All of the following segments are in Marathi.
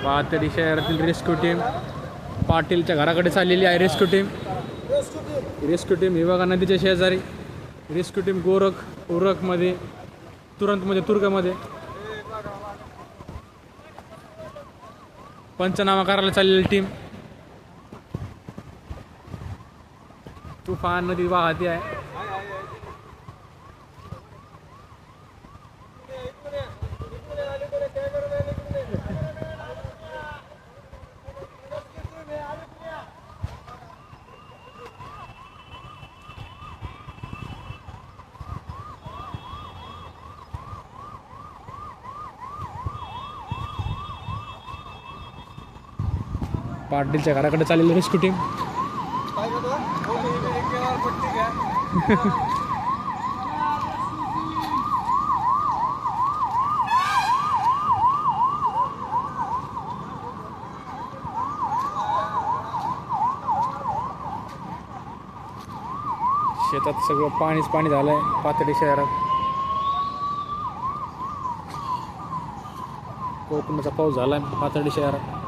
पाथर्डी शहरातील रेस्क्यू टीम पाटीलच्या घराकडे चाललेली आहे. रेस्क्यू टीम ही बघा नदीच्या शेजारी. रेस्क्यू टीम उरकमध्ये तुर्कमध्ये पंचनामा करायला चाललेली टीम. तुफान नदी वाहते आहे. पाटीलच्या घराकडे चाललेली रेस्क्यू टीम. शेतात सगळं पाणी झालंय पाथर्डी शहरात. कोकणाचा पाऊस झालाय पाथर्डी शहरात.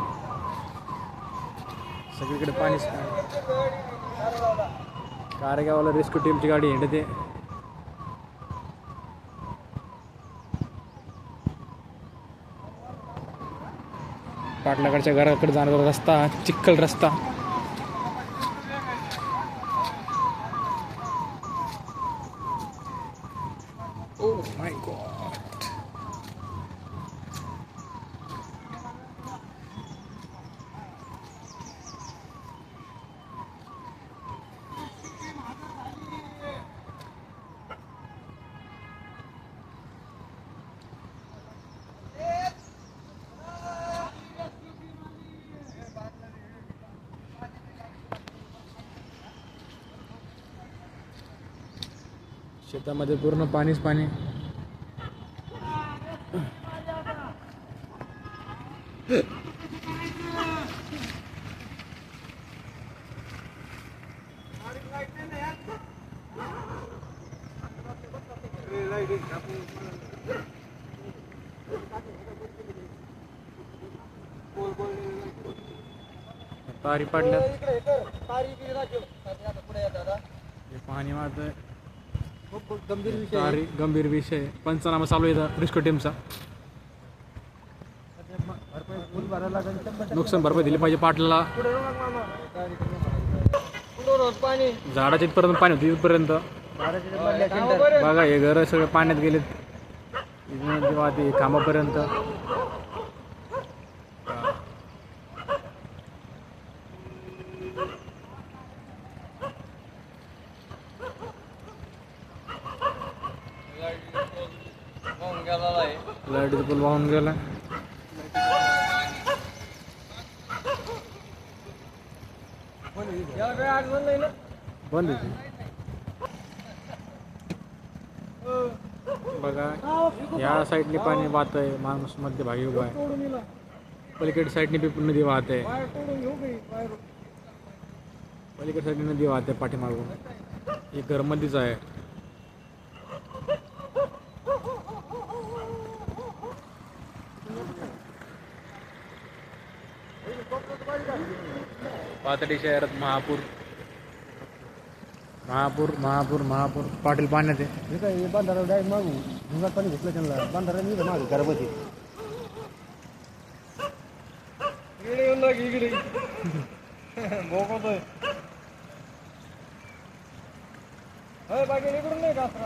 सगळीकडे पाणीच कारगावाला रेस्क्यू टीमची गाडी हिंडते. पाटलाकडच्या घराकडे जाणारा रस्ता चिखल रस्ता. Oh my God. शेतामध्ये पूर्ण पाणीच पाणी. तारी पडल्यात. पाणी वाहतंय. गंभीर विषय. पंचनामा चालू आहे रेस्क्यू टीमचा. नुकसान भरपाई दिली पाहिजे पाटलाला. झाडाच्या इथपर्यंत पाणी होतं इथपर्यंत बघा. हे घर सगळे पाण्यात गेलेत जेव्हा ते खांबापर्यंत. लाईट पूल वाहून गेला. बंद बघा. या साईडने पाणी वाहत आहे. माणूस मध्यभागी उभा आहे. पलीकडे साईडने बी नदी वाहत आहे. पलीकडे साईडने नदी वाहत आहे पाठीमागून. एक घर मध्येच आहे. पाथर्डी शहरात महापूर पाटील पाण्यात आहे. बांधारा डायरेक्ट मागू ढुंगात पाणी घेतलं त्यांना. बांधारा मी मागू घरामध्ये इकडे भोगवतोय. बाकी इकडून नाही जास्त.